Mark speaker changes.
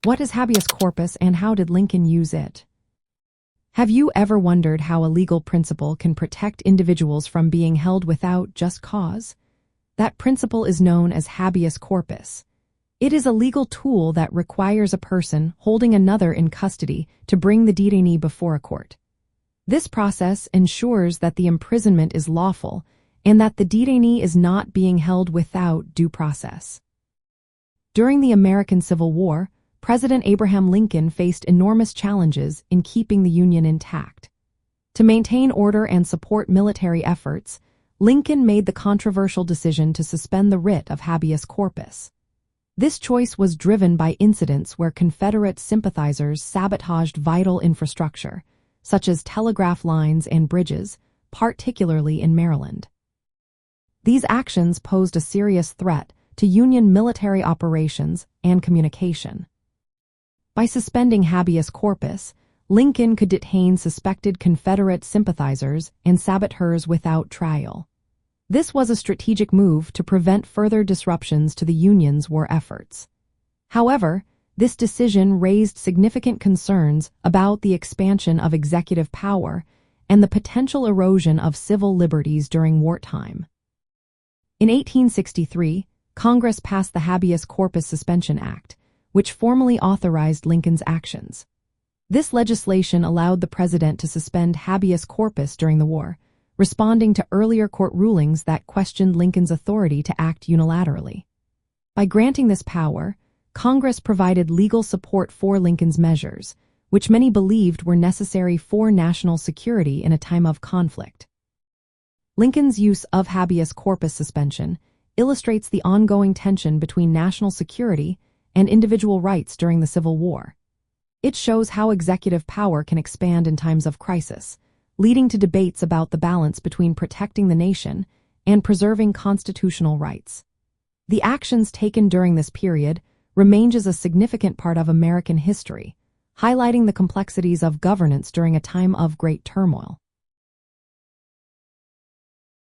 Speaker 1: What is habeas corpus and how did Lincoln use it? Have you ever wondered how a legal principle can protect individuals from being held without just cause? That principle is known as habeas corpus. It is a legal tool that requires a person holding another in custody to bring the detainee before a court. This process ensures that the imprisonment is lawful and that the detainee is not being held without due process. During the American Civil War, President Abraham Lincoln faced enormous challenges in keeping the Union intact. To maintain order and support military efforts, Lincoln made the controversial decision to suspend the writ of habeas corpus. This choice was driven by incidents where Confederate sympathizers sabotaged vital infrastructure, such as telegraph lines and bridges, particularly in Maryland. These actions posed a serious threat to Union military operations and communication. By suspending habeas corpus, Lincoln could detain suspected Confederate sympathizers and saboteurs without trial. This was a strategic move to prevent further disruptions to the Union's war efforts. However, this decision raised significant concerns about the expansion of executive power and the potential erosion of civil liberties during wartime. In 1863, Congress passed the Habeas Corpus Suspension Act, which formally authorized Lincoln's actions. This legislation allowed the president to suspend habeas corpus during the war, responding to earlier court rulings that questioned Lincoln's authority to act unilaterally. By granting this power, Congress provided legal support for Lincoln's measures, which many believed were necessary for national security in a time of conflict. Lincoln's use of habeas corpus suspension illustrates the ongoing tension between national security and individual rights during the Civil War. It shows how executive power can expand in times of crisis, leading to debates about the balance between protecting the nation and preserving constitutional rights. The actions taken during this period remain as a significant part of American history, highlighting the complexities of governance during a time of great turmoil.